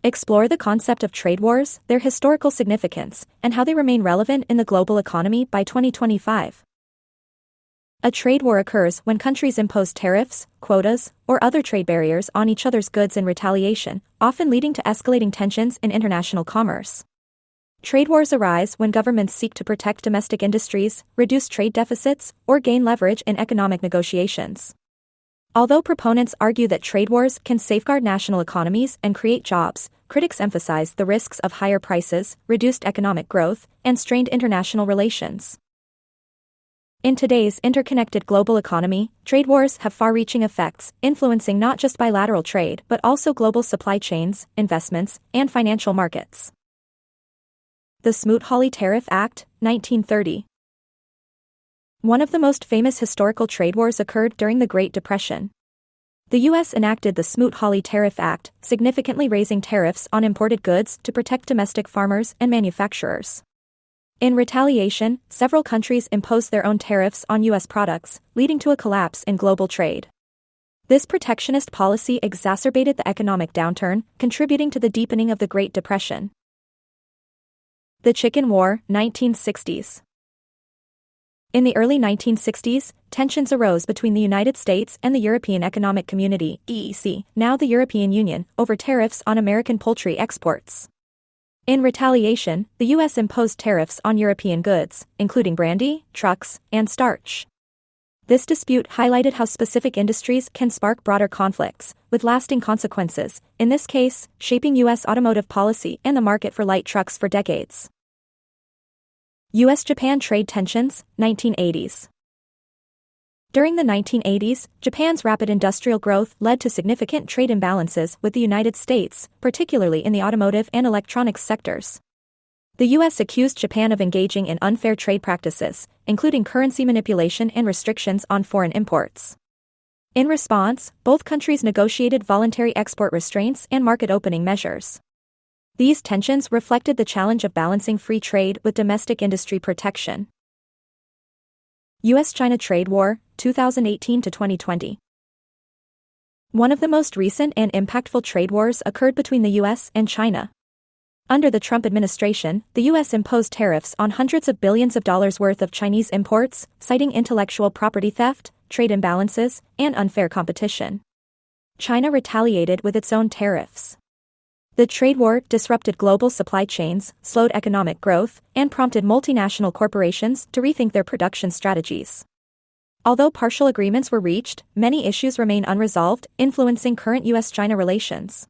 Explore the concept of trade wars, their historical significance, and how they remain relevant in the global economy by 2025. A trade war occurs when countries impose tariffs, quotas, or other trade barriers on each other's goods in retaliation, often leading to escalating tensions in international commerce. Trade wars arise when governments seek to protect domestic industries, reduce trade deficits, or gain leverage in economic negotiations. Although proponents argue that trade wars can safeguard national economies and create jobs, critics emphasize the risks of higher prices, reduced economic growth, and strained international relations. In today's interconnected global economy, trade wars have far-reaching effects, influencing not just bilateral trade but also global supply chains, investments, and financial markets. The Smoot-Hawley Tariff Act, 1930. One of the most famous historical trade wars occurred during the Great Depression. The U.S. enacted the Smoot-Hawley Tariff Act, significantly raising tariffs on imported goods to protect domestic farmers and manufacturers. In retaliation, several countries imposed their own tariffs on U.S. products, leading to a collapse in global trade. This protectionist policy exacerbated the economic downturn, contributing to the deepening of the Great Depression. The Chicken War, 1960s. In the early 1960s, tensions arose between the United States and the European Economic Community, EEC, now the European Union, over tariffs on American poultry exports. In retaliation, the U.S. imposed tariffs on European goods, including brandy, trucks, and starch. This dispute highlighted how specific industries can spark broader conflicts, with lasting consequences, in this case, shaping U.S. automotive policy and the market for light trucks for decades. U.S.-Japan trade tensions, 1980s. During the 1980s, Japan's rapid industrial growth led to significant trade imbalances with the United States, particularly in the automotive and electronics sectors. The U.S. accused Japan of engaging in unfair trade practices, including currency manipulation and restrictions on foreign imports. In response, both countries negotiated voluntary export restraints and market opening measures. These tensions reflected the challenge of balancing free trade with domestic industry protection. U.S.-China Trade War, 2018 to 2020. One of the most recent and impactful trade wars occurred between the U.S. and China. Under the Trump administration, the U.S. imposed tariffs on hundreds of billions of dollars worth of Chinese imports, citing intellectual property theft, trade imbalances, and unfair competition. China retaliated with its own tariffs. The trade war disrupted global supply chains, slowed economic growth, and prompted multinational corporations to rethink their production strategies. Although partial agreements were reached, many issues remain unresolved, influencing current U.S.-China relations.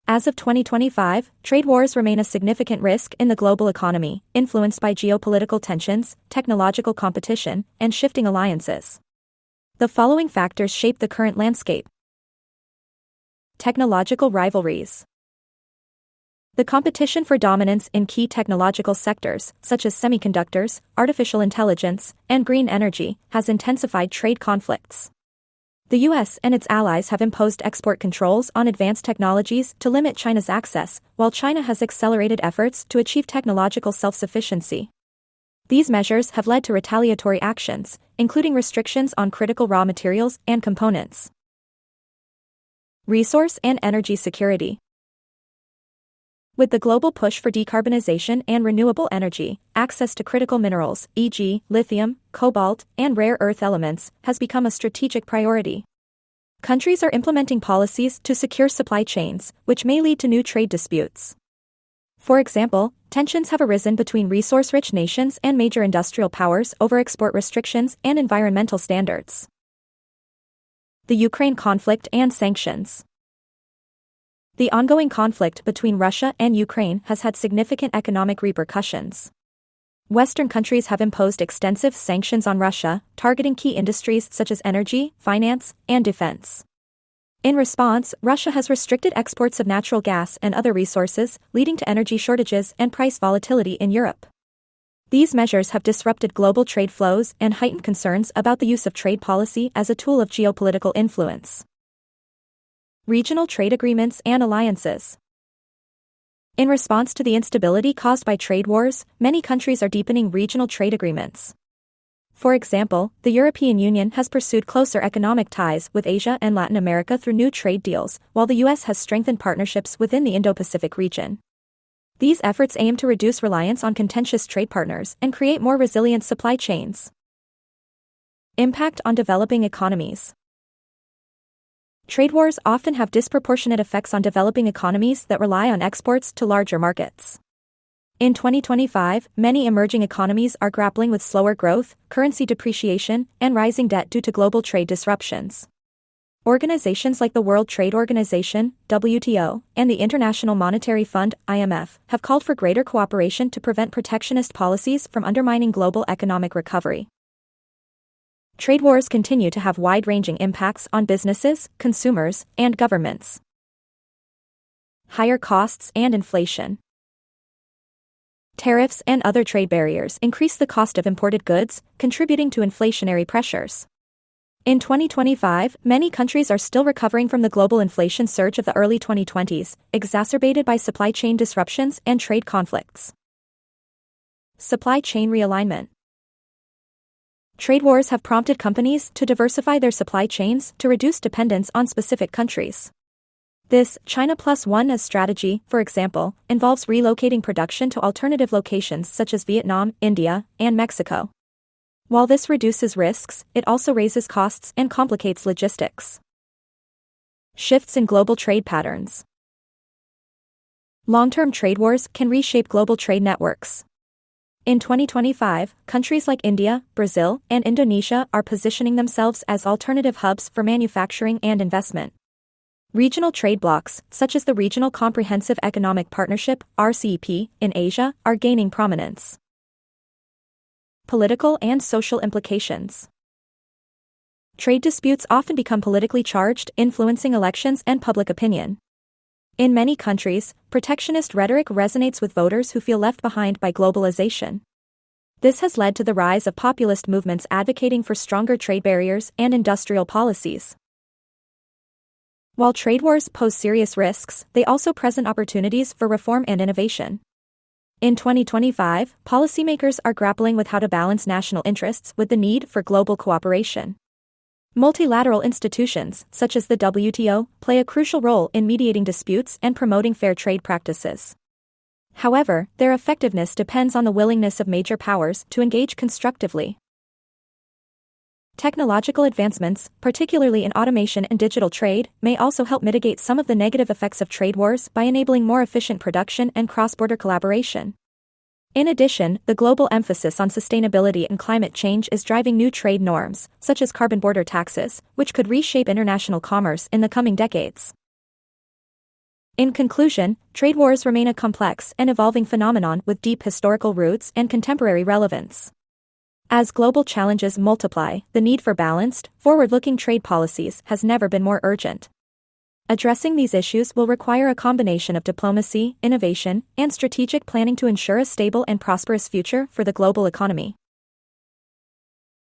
As of 2025, trade wars remain a significant risk in the global economy, influenced by geopolitical tensions, technological competition, and shifting alliances. The following factors shape the current landscape. Technological rivalries. The competition for dominance in key technological sectors, such as semiconductors, artificial intelligence, and green energy, has intensified trade conflicts. The U.S. and its allies have imposed export controls on advanced technologies to limit China's access, while China has accelerated efforts to achieve technological self-sufficiency. These measures have led to retaliatory actions, including restrictions on critical raw materials and components. Resource and energy security. With the global push for decarbonization and renewable energy, access to critical minerals, e.g., lithium, cobalt, and rare earth elements, has become a strategic priority. Countries are implementing policies to secure supply chains, which may lead to new trade disputes. For example, tensions have arisen between resource-rich nations and major industrial powers over export restrictions and environmental standards. The Ukraine conflict and sanctions. The ongoing conflict between Russia and Ukraine has had significant economic repercussions. Western countries have imposed extensive sanctions on Russia, targeting key industries such as energy, finance, and defense. In response, Russia has restricted exports of natural gas and other resources, leading to energy shortages and price volatility in Europe. These measures have disrupted global trade flows and heightened concerns about the use of trade policy as a tool of geopolitical influence. Regional trade agreements and alliances. In response to the instability caused by trade wars, many countries are deepening regional trade agreements. For example, the European Union has pursued closer economic ties with Asia and Latin America through new trade deals, while the US has strengthened partnerships within the Indo-Pacific region. These efforts aim to reduce reliance on contentious trade partners and create more resilient supply chains. Impact on developing economies. Trade wars often have disproportionate effects on developing economies that rely on exports to larger markets. In 2025, many emerging economies are grappling with slower growth, currency depreciation, and rising debt due to global trade disruptions. Organizations like the World Trade Organization, WTO, and the International Monetary Fund, IMF, have called for greater cooperation to prevent protectionist policies from undermining global economic recovery. Trade wars continue to have wide-ranging impacts on businesses, consumers, and governments. Higher costs and inflation. Tariffs and other trade barriers increase the cost of imported goods, contributing to inflationary pressures. In 2025, many countries are still recovering from the global inflation surge of the early 2020s, exacerbated by supply chain disruptions and trade conflicts. Supply chain realignment. Trade wars have prompted companies to diversify their supply chains to reduce dependence on specific countries. This China Plus One strategy, for example, involves relocating production to alternative locations such as Vietnam, India, and Mexico. While this reduces risks, it also raises costs and complicates logistics. Shifts in global trade patterns. Long-term trade wars can reshape global trade networks. In 2025, countries like India, Brazil, and Indonesia are positioning themselves as alternative hubs for manufacturing and investment. Regional trade blocs, such as the Regional Comprehensive Economic Partnership, RCEP, in Asia, are gaining prominence. Political and social implications. Trade disputes often become politically charged, influencing elections and public opinion. In many countries, protectionist rhetoric resonates with voters who feel left behind by globalization. This has led to the rise of populist movements advocating for stronger trade barriers and industrial policies. While trade wars pose serious risks, they also present opportunities for reform and innovation. In 2025, policymakers are grappling with how to balance national interests with the need for global cooperation. Multilateral institutions, such as the WTO, play a crucial role in mediating disputes and promoting fair trade practices. However, their effectiveness depends on the willingness of major powers to engage constructively. Technological advancements, particularly in automation and digital trade, may also help mitigate some of the negative effects of trade wars by enabling more efficient production and cross-border collaboration. In addition, the global emphasis on sustainability and climate change is driving new trade norms, such as carbon border taxes, which could reshape international commerce in the coming decades. In conclusion, trade wars remain a complex and evolving phenomenon with deep historical roots and contemporary relevance. As global challenges multiply, the need for balanced, forward-looking trade policies has never been more urgent. Addressing these issues will require a combination of diplomacy, innovation, and strategic planning to ensure a stable and prosperous future for the global economy.